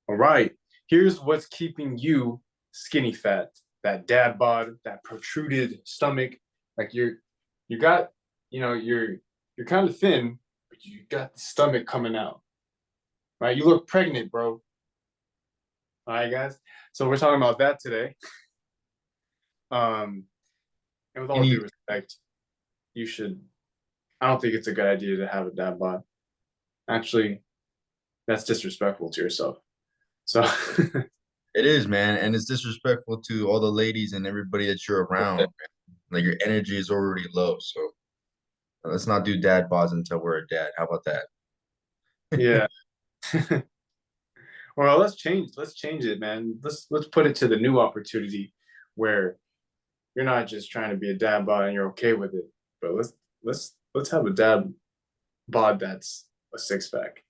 All right. Here's what's keeping you skinny fat. That dad bod, that protruded stomach. Like you got, you're kind of thin, but you got the stomach coming out. Right? You look pregnant, bro. All right, guys. So we're talking about that today. Um, and with all Any, due respect, you should I don't think it's a good idea to have a dad bod. Actually, that's disrespectful to yourself. So it is, man, and it's disrespectful to all the ladies and everybody that you're around. Like your energy is already low, so let's not do dad bods until we're a dad. How about that? yeah. Well, let's change it, man. Let's put it to the new opportunity where you're not just trying to be a dad bod and you're okay with it, but let's have a dad bod that's a six pack.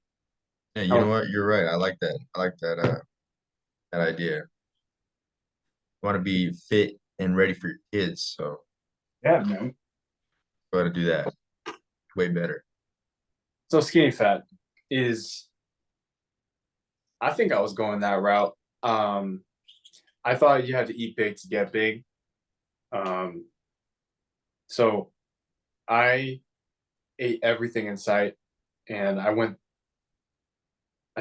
Yeah, you know Oh, what? You're right. I like that. I like that idea. You want to be fit and ready for your kids, so yeah, man. got to do that way better. So skinny fat is I think I was going that route. Um, I thought you had to eat big to get big. Um, so I ate everything in sight and I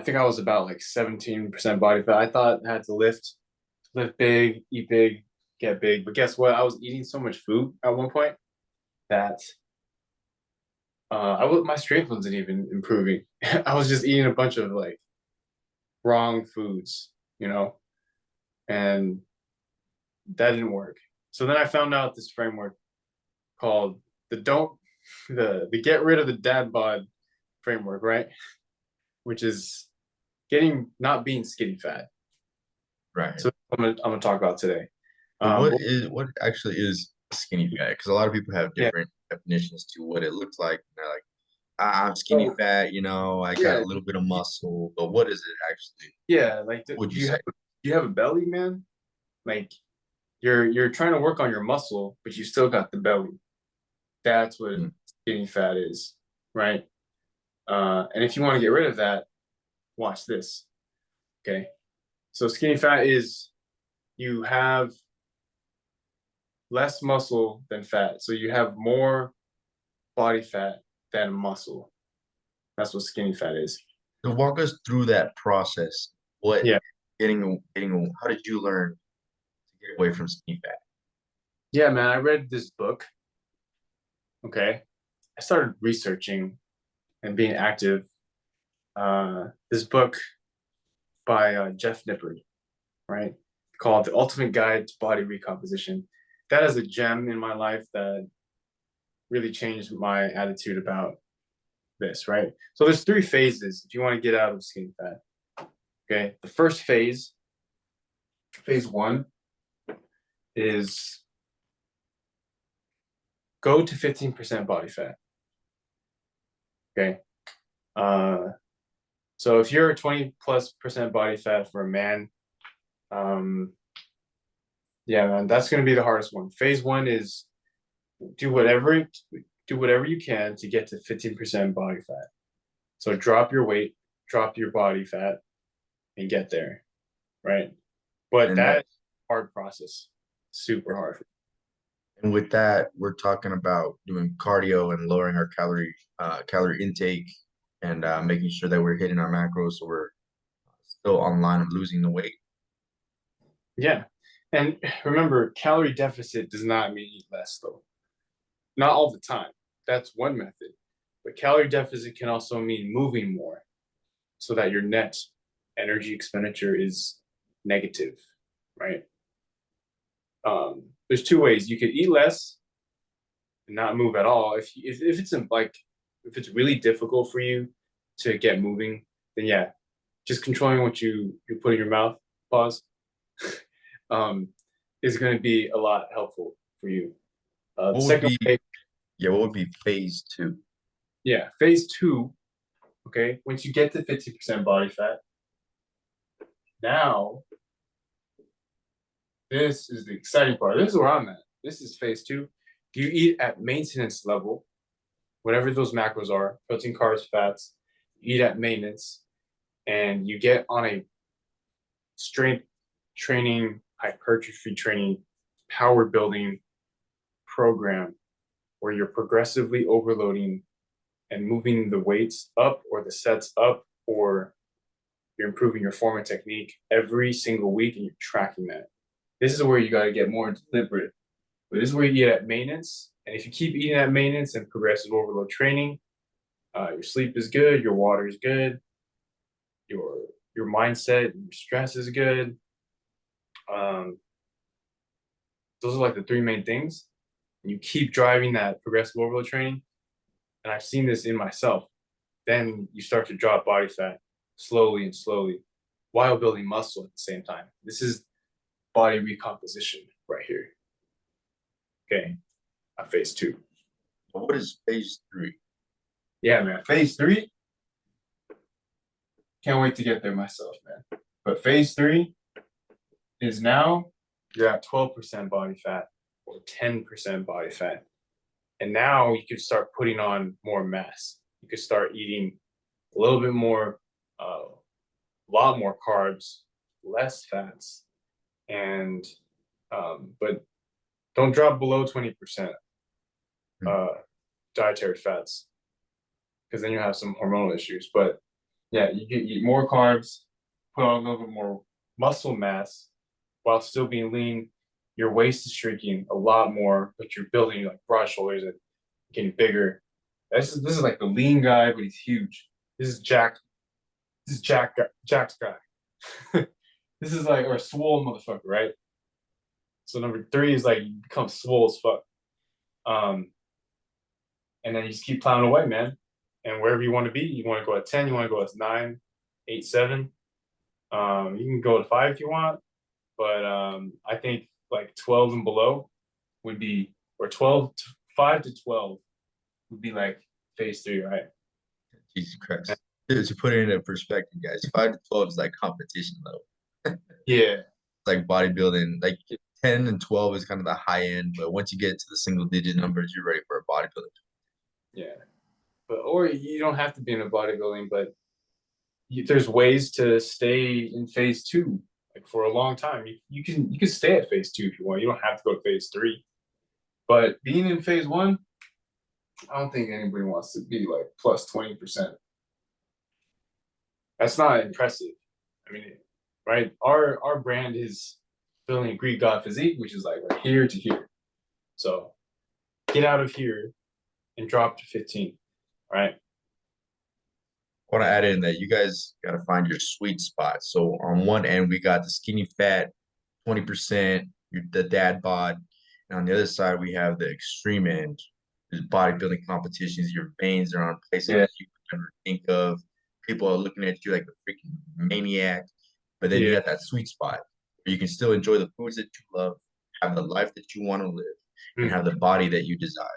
think I was about like 17% body fat. I thought I had to lift big, eat big, get big. But guess what? I was eating so much food at one point that my strength wasn't even improving. I was just eating a bunch of like wrong foods, you know, and that didn't work. So then I found out this framework called the don't the get rid of the dad bod framework, right? Which is getting not being skinny fat. Right. So I'm gonna talk about today. So But what actually is skinny fat? Because a lot of people have yeah, different definitions to what it looks like. And they're like, I'm skinny so fat, I got yeah, a little bit of muscle, but what is it actually? yeah. Like, What would you do you say? have a belly, man? Like, you're trying to work on your muscle, but you still got the belly. That's what Hmm. skinny fat is, right? And if you want to get rid of that, watch this. Okay. So skinny fat is you have less muscle than fat. So you have more body fat than muscle. That's what skinny fat is. So walk us through that process. What Yeah. how did you learn to get away from skinny fat? Yeah, man. I read this book. Okay. I started researching and being active. This book by Jeff Nippard, right? Called The Ultimate Guide to Body Recomposition. That is a gem in my life that really changed my attitude about this, right? So there's three phases if you want to get out of skinny fat. Okay. The first phase one, is go to 15% body fat. Okay. Uh, so if you're 20 plus percent body fat for a man, um, yeah, man, that's gonna be the hardest one. Phase one is do whatever do whatever you can to get to 15% body fat. So drop your weight, drop your body fat, and get there, right? But And that that's a hard process, super hard. and with that, we're talking about doing cardio and lowering our calorie intake and making sure that we're hitting our macros so we're still on line of losing the weight. Yeah. And remember, calorie deficit does not mean eat less, though. Not all the time. That's one method. But calorie deficit can also mean moving more so that your net energy expenditure is negative, right? There's two ways. You could eat less and not move at all. If it's like if it's really difficult for you to get moving, then yeah, just controlling what you put in your mouth, pause, um, is going to be a lot helpful for you. The What would second be way, Yeah, what would be phase two? yeah, phase two. Okay, once you get to 50% body fat, now this is the exciting part. This is where I'm at. This is phase two. You eat at maintenance level, whatever those macros are, protein, carbs, fats. You eat at maintenance, and you get on a strength training, hypertrophy training, power building program where you're progressively overloading and moving the weights up or the sets up, or you're improving your form and technique every single week and you're tracking that. This is where you got to get more deliberate. But this is where you get at maintenance. And if you keep eating at maintenance and progressive overload training, your sleep is good, your water is good, your your mindset, your stress is good. Um, those are like the three main things. And you keep driving that progressive overload training. And I've seen this in myself. Then you start to drop body fat slowly and slowly while building muscle at the same time. This is body recomposition right here. Okay, phase two. What is phase 3? Yeah, man. Phase three. Can't wait to get there myself, man. But phase three is now you're at 12% body fat or 10% body fat. And now you can start putting on more mass. You could start eating a little bit more, a lot more carbs, less fats, and but don't drop below 20% uh, dietary fats because then you have some hormonal issues. But yeah, you can eat more carbs, put on a little bit more muscle mass while still being lean. Your waist is shrinking a lot more, but you're building like broad shoulders and getting bigger. This is like the lean guy, but he's huge. This is Jack. This is Jack's guy. This is like or a swole motherfucker, right? So number three is like you become swole as fuck. Um, and then you just keep plowing away, man. And wherever you want to be, you want to go at 10, you want to go at 9, 8, 7. You can go to 5 if you want, but I think like 12 and below would be, or 12, 5 to 12 would be like phase three, right? Jesus Christ. To put it into perspective, guys, 5 to 12 is like competition level. Yeah, Like bodybuilding, like 10 and 12 is kind of the high end, but once you get to the single digit numbers, you're ready for a bodybuilding. yeah. But or you don't have to be in a bodybuilding, but there's ways to stay in phase two like for a long time. You can stay at phase two if you want. You don't have to go to phase three. But being in phase one, I don't think anybody wants to be like plus 20%. That's not impressive. I mean, right? Our brand is building a Greek god physique, which is like right here to here. So get out of here and drop to 15. Right? I want to add in that you guys got to find your sweet spot. So on one end, we got the skinny fat, 20%, the dad bod. And on the other side, we have the extreme end, there's bodybuilding competitions. Your veins are on places Yeah. that you could never think of. People are looking at you like a freaking maniac. But then you Yeah. got that sweet spot where you can still enjoy the foods that you love, have the life that you want to live, and have Mhm. the body that you desire.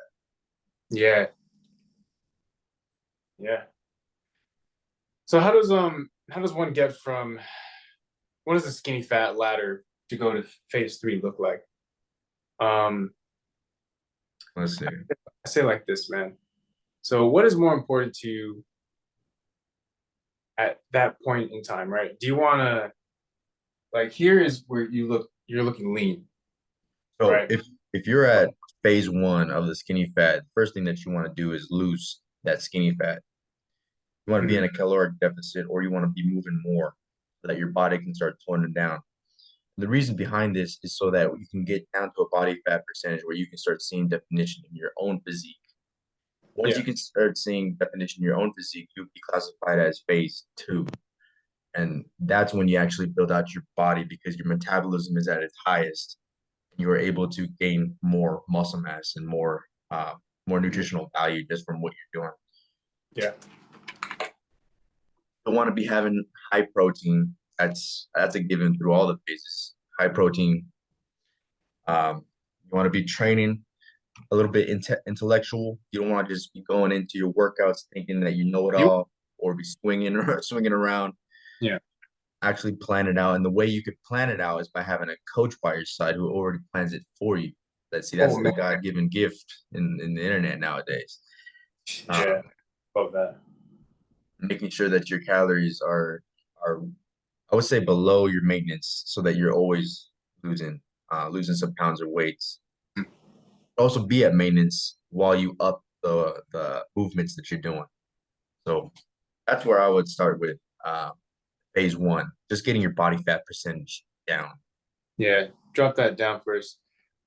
Yeah. Yeah. So how does one get from what does the skinny fat ladder to go to phase three look like? Um, Let's see. I say like this, man. So what is more important to you at that point in time, right? Do you want to like here is where you're looking lean, So right? if you're at phase 1 of the skinny fat, first thing that you want to do is lose that skinny fat. You want to be in Mhm. a caloric deficit or you want to be moving more so that your body can start toning down. The reason behind this is so that you can get down to a body fat percentage where you can start seeing definition in your own physique. Once Yeah. you can start seeing definition in your own physique, you'll be classified as phase 2. And that's when you actually build out your body because your metabolism is at its highest. You are able to gain more muscle mass and more nutritional value just from what you're doing. Yeah. You want to be having high protein. That's a given through all the phases. High protein. You want to be training a little bit intellectual. You don't want to just be going into your workouts thinking that you know it You all or be swinging or swinging around. yeah. Actually plan it out, and the way you could plan it out is by having a coach by your side who already plans it for you. Oh That's the man. God-given gift in the internet nowadays. Yeah. Um, Love that. making sure that your calories are I would say below your maintenance so that you're always losing losing some pounds of weights. Also be at maintenance while you up the movements that you're doing. So that's where I would start with phase one, just getting your body fat percentage down. Yeah, drop that down first.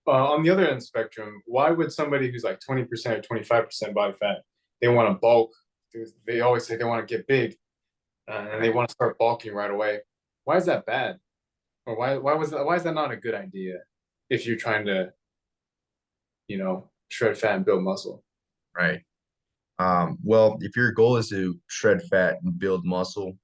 On the other end of the spectrum, why would somebody who's like 20% or 25% body fat, they want to bulk? They always say they want to get big, and they Right. want to start bulking right away. Why is that bad? Or why is that not a good idea if you're trying to, shred fat and build muscle? Right. Well, if your goal is to shred fat and build muscle,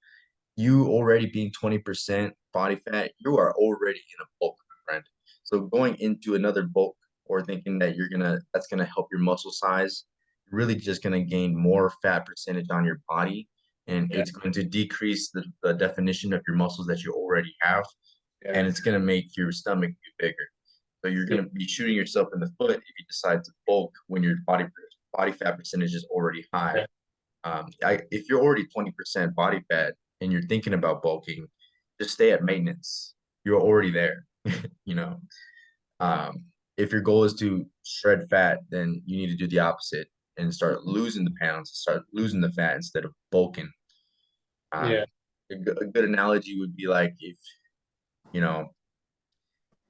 you already being 20% body fat, you are already in a bulk, my friend. So going into another bulk or thinking that that's gonna help your muscle size, you're really just gonna gain more fat percentage on your body, and Yeah, it's going to decrease the definition of your muscles that you already have, yeah, and it's gonna make your stomach be bigger. So you're yeah, gonna be shooting yourself in the foot if you decide to bulk when your body fat percentage is already high. yeah, If you're already 20% body fat and you're thinking about bulking, just stay at maintenance. You're already there, you know. Um, if your goal is to shred fat, then you need to do the opposite and start losing the pounds, start losing the fat instead of bulking. yeah. Um, a good analogy would be like you know,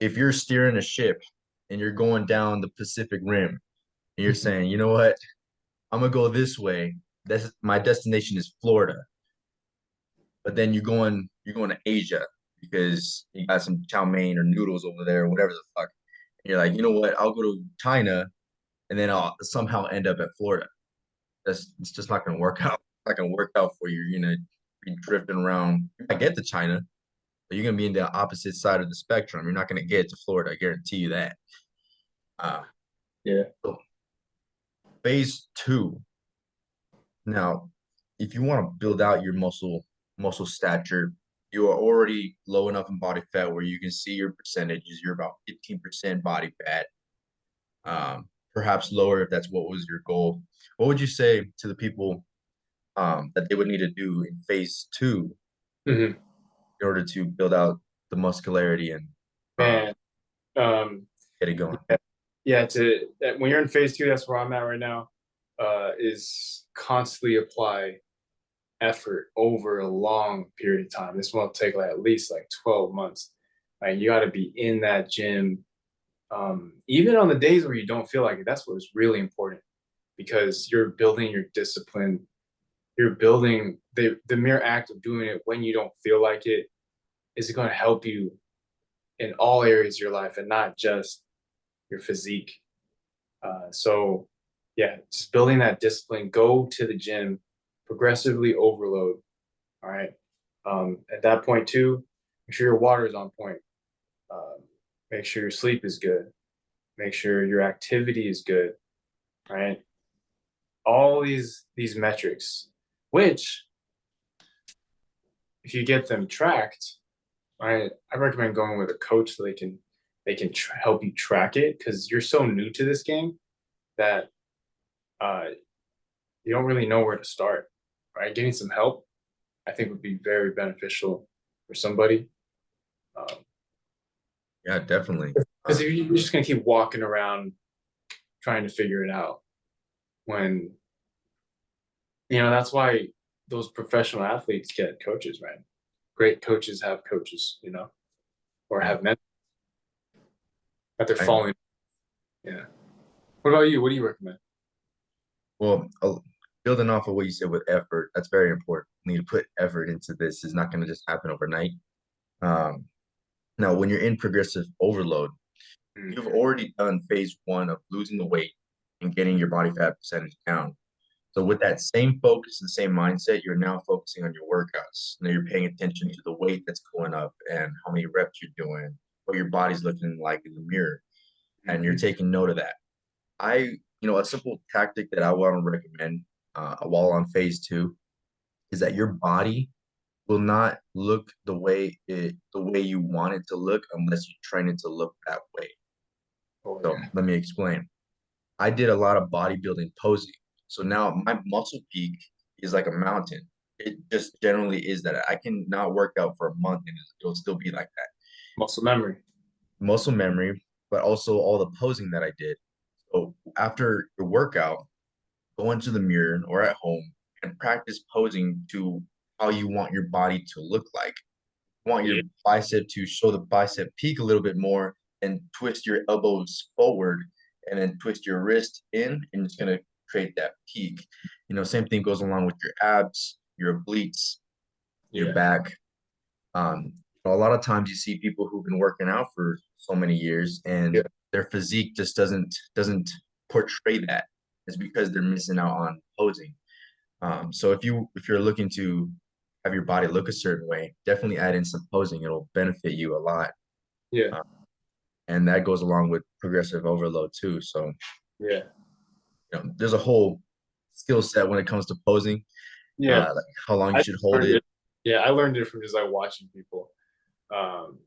if you're steering a ship and you're going down the Pacific Rim and you're saying, you know what, I'm gonna go this way. That's my destination is Florida. But then you're going to Asia because you got some chow mein or noodles over there or whatever the fuck. And you're like, you know what? I'll go to China and then I'll somehow end up at Florida. It's just not gonna work out. It's not gonna work out for you. You're gonna be drifting around. You might get to China, but you're gonna be in the opposite side of the spectrum. You're not gonna get to Florida. I guarantee you that. Uh, Yeah. so phase two. Now, if you want to build out your muscle stature, you are already low enough in body fat where you can see your percentages. You're about 15% body fat, perhaps lower if that's what was your goal. What would you say to the people that they would need to do in phase two Hmm. in order to build out the muscularity and uh, Man, um, get it going? yeah, yeah. When you're in phase two, that's where I'm at right now. Is constantly apply effort over a long period of time. This will take like at least like 12 months. Like you got to be in that gym, even on the days where you don't feel like it. That's what's really important because you're building your discipline. You're building the mere act of doing it when you don't feel like it is going to help you in all areas of your life and not just your physique. So, yeah, just building that discipline. Go to the gym, progressively overload. All right. At that point too, make sure your water is on point. Um, Make sure your sleep is good. Make sure your activity is good. Right. All these metrics, which if you get them tracked, I recommend going with a coach so they can help you track it because you're so new to this game that uh, you don't really know where to start. Right. Getting some help, I think, would be very beneficial for somebody. Um, Yeah, definitely. Because if you're just gonna keep walking around trying to figure it out, when that's why those professional athletes get coaches, right? Great coaches have coaches, or Right, have men that they're right. following. Yeah. What about you? What do you recommend? Well, building off of what you said with effort, that's very important. You need to put effort into this. It's not going to just happen overnight. Um, Now, when you're in progressive overload, you've Mm-hmm. already done phase one of losing the weight and getting your body fat percentage down. So with that same focus and same mindset, you're now focusing on your workouts. Now you're paying attention to the weight that's going up and how many reps you're doing, what your body's looking like in the mirror, and you're Mm-hmm. taking note of that. A simple tactic that I want to recommend while on phase two is that your body will not look the way you want it to look unless you train it to look that way. Oh So yeah. let me explain. I did a lot of bodybuilding posing. So now my muscle peak is like a mountain. It just generally is that I can not work out for a month and it'll still be like that. Muscle memory. Muscle memory, but also all the posing that I did. So after your workout, go into the mirror or at home and practice posing to how you want your body to look like. You want Yeah, your bicep to show the bicep peak a little bit more and twist your elbows forward and then twist your wrist in and it's going to create that peak. Same thing goes along with your abs, your obliques, your yeah, back. A lot of times you see people who've been working out for so many years yeah, and their physique just doesn't portray that. It's because they're missing out on posing. So if you're looking to have your body look a certain way, definitely add in some posing. It'll benefit you a lot. yeah, Uh, and that goes along with progressive overload too. So, yeah, there's a whole skill set when it comes to posing, yeah. like how long you I should hold learned it. it. Yeah, I learned it from just like watching people. Um,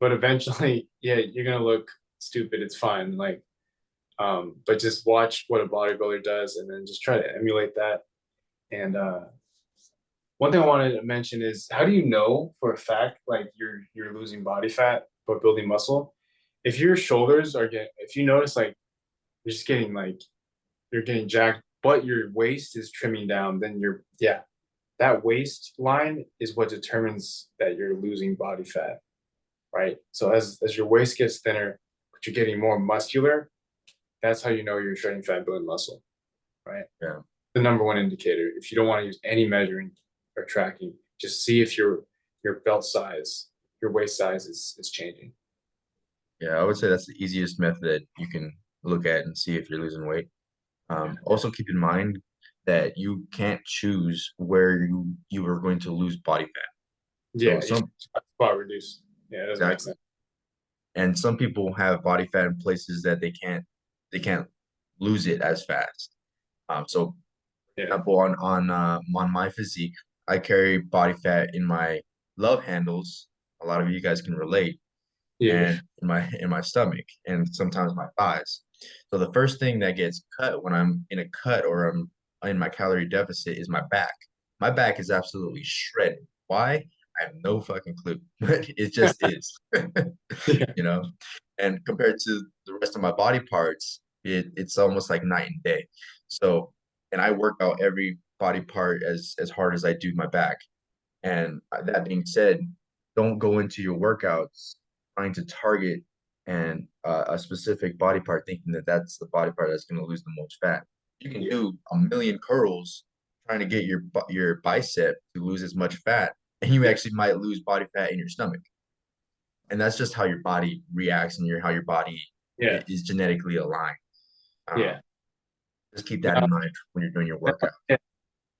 but eventually, yeah, you're gonna look stupid. It's fine. Like, but just watch what a bodybuilder does, and then just try to emulate that. And one thing I wanted to mention is, how do you know for a fact like you're losing body fat but building muscle? If your shoulders are getting, if you notice like you're just getting like you're getting jacked, but your waist is trimming down, then you're yeah, that waistline is what determines that you're losing body fat, right? So as your waist gets thinner, but you're getting more muscular, that's how you know you're shredding fat, building muscle, right? Yeah. The number one indicator. If you don't want to use any measuring or tracking, just see if your belt size, your waist size is changing. Yeah, I would say that's the easiest method that you can look at and see if you're losing weight. Yeah, Also keep in mind that you can't choose where you are going to lose body fat. So yeah, you spot reduce. Yeah, it doesn't make exactly. sense. And some people have body fat in places that they can't lose it as fast. So Yeah, example on my physique, I carry body fat in my love handles. A lot of you guys can relate, yeah, and in my stomach, and sometimes my thighs. So the first thing that gets cut when I'm in a cut or I'm in my calorie deficit is my back. My back is absolutely shredded. Why? I have no fucking clue, but it just is. yeah, you know and compared to the rest of my body parts, it's almost like night and day. So, and I work out every body part as hard as I do my back. And that being said, don't go into your workouts trying to target and a specific body part thinking that that's the body part that's going to lose the most fat. You can yeah, do a million curls trying to get your bicep to lose as much fat, and you yeah, actually might lose body fat in your stomach. And that's just how your body reacts and how your body yeah, is genetically aligned. Um, yeah. just keep that in Now, mind when you're doing your workout. yeah,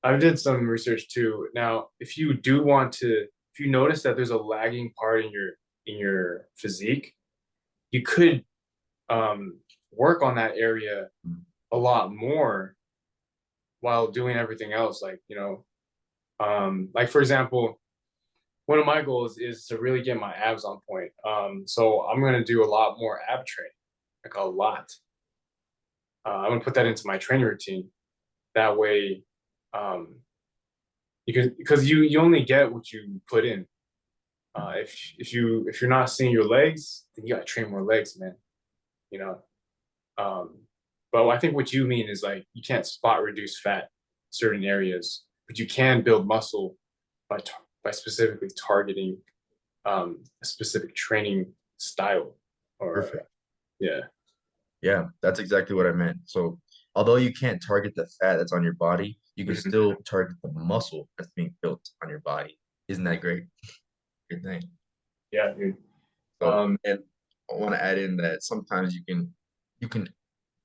I did some research too. Now, if you do want to, if you notice that there's a lagging part in your physique, you could work on that area a lot more while doing everything else. Like, like for example, one of my goals is to really get my abs on point. So I'm gonna do a lot more ab training, like a lot. I'm gonna put that into my training routine. That way, um, you can because you only get what you put in. If you're not seeing your legs, then you gotta train more legs, man. You know. Um, but I think what you mean is like you can't spot reduce fat in certain areas, but you can build muscle by specifically targeting a specific training style. Or Perfect. yeah, Yeah, that's exactly what I meant. So, although you can't target the fat that's on your body, you can mhm. still target the muscle that's being built on your body. Isn't that great? Good thing. Yeah, dude. So, and I want to add in that sometimes you can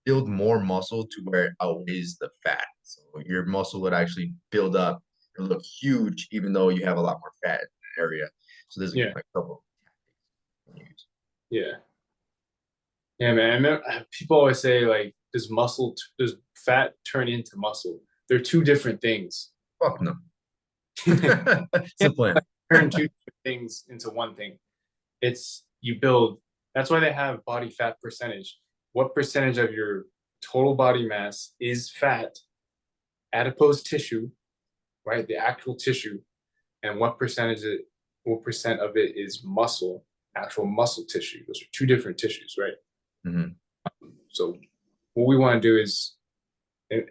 build more muscle to where it outweighs the fat. So your muscle would actually build up and look huge, even though you have a lot more fat in the area. So there's Yeah, a couple you can use. yeah, yeah, man. I remember, people always say like, does fat turn into muscle? They're two different things. Fuck no. You can't Simple like answer. turn two different things into one thing. It's you build. That's why they have body fat percentage. What percentage of your total body mass is fat, adipose tissue, right? The actual tissue, and what percent of it is muscle, actual muscle tissue. Those are two different tissues, right? Hmm. So what we want to do is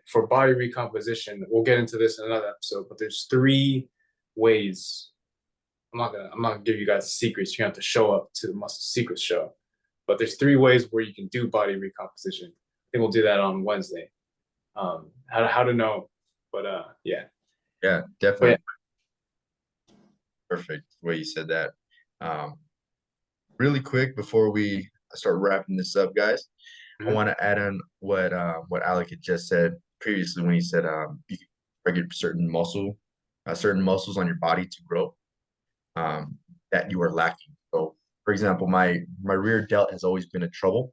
for body recomposition, we'll get into this in another episode, but there's three ways. I'm not gonna give you guys secrets. You have to show up to the Muscle Secrets show. But there's three ways where you can do body recomposition. I think we'll do that on Wednesday. How to know. But yeah. Yeah, But yeah. definitely perfect the way you said that. Um, really quick before we start wrapping this up, guys, I Mhm. want to add on what Alec had just said previously when he said you can target certain muscles on your body to grow that you are lacking. So, for example, my rear delt has always been a trouble.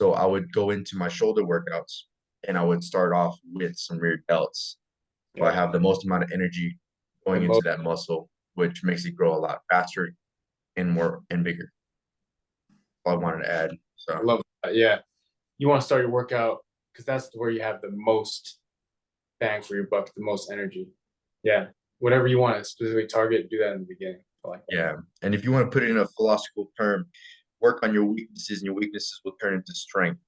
So I would go into my shoulder workouts and I would start off with some rear delts. So I Yeah. have the most amount of energy The going into most that muscle, which makes it grow a lot faster and more and bigger. All I wanted to add. I So love that. Yeah. You want to start your workout because that's where you have the most bang for your buck, the most energy. Yeah. Whatever you want to specifically target, do that in the beginning. I like that. yeah, and if you want to put it in a philosophical term, work on your weaknesses, and your weaknesses will turn into strength.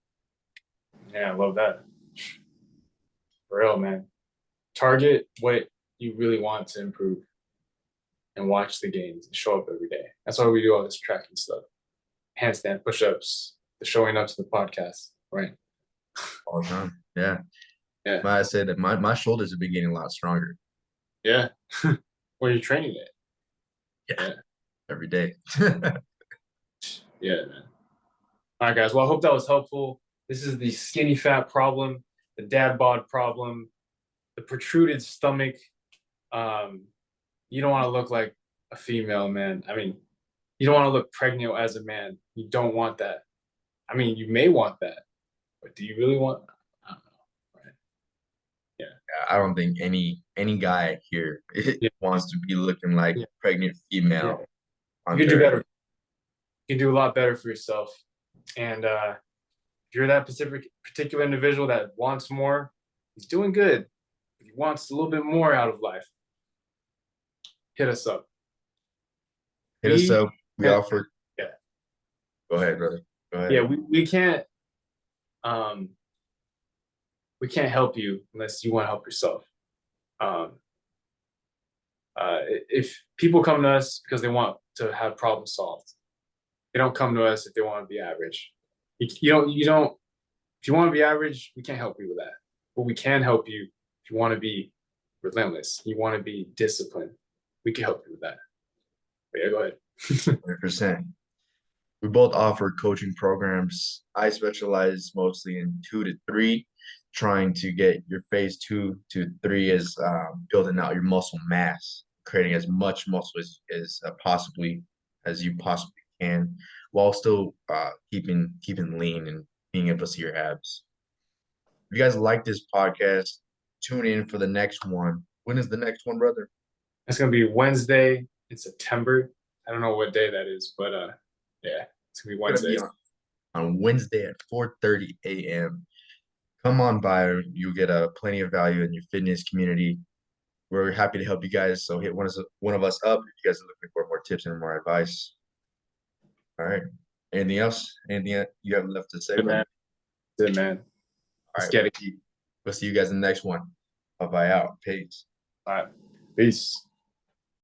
Yeah, I love that. For real, man. Target what you really want to improve and watch the gains and show up every day. That's why we do all this tracking stuff. Handstand push-ups, the showing up to the podcast, right? All the time. Yeah. Yeah. I said that my shoulders have been getting a lot stronger. Yeah. When you're training it. Yeah, Yeah. every day. Yeah, man. All right, guys. Well, I hope that was helpful. This is the skinny fat problem, the dad bod problem, the protruded stomach. Um, you don't want to look like a female, man. I mean, you don't want to look pregnant as a man. You don't want that. I mean, you may want that, but do you really want? I don't know. Right? Yeah. I don't think any guy here Yeah. wants to be looking like Yeah. a pregnant Yeah. female You on can do there. better. You can do a lot better for yourself. And if you're that particular individual that wants more, he's doing good. If he wants a little bit more out of life, hit us up. Hit us We up. We can't, offer. yeah, Go ahead, brother. Go yeah, ahead. um we can't help you unless you want to help yourself. Um, if people come to us because they want to have problems solved, they don't come to us if they want to be average. You don't. If you want to be average, we can't help you with that. But we can help you if you want to be relentless. You want to be disciplined. We can help you with that. But yeah, go ahead. 100%. We both offer coaching programs. I specialize mostly in 2 to 3, trying to get your phase 2 to 3 is building out your muscle mass, creating as much muscle as you possibly can, while still keeping lean and being able to see your abs. If you guys like this podcast, tune in for the next one. When is the next one, brother? It's gonna be Wednesday in September. I don't know what day that is, but yeah, it's gonna be It's gonna Wednesday. be on Wednesday at 4:30 a.m. Come on by. You get plenty of value in your fitness community. We're happy to help you guys. So hit one of us up if you guys are looking for more tips and more advice. All right. Anything else? Anything you have left to say, Good brother? man. Good man. All Let's right. get it. We'll see you guys in the next one. Bye bye out. Peace. All right. Peace.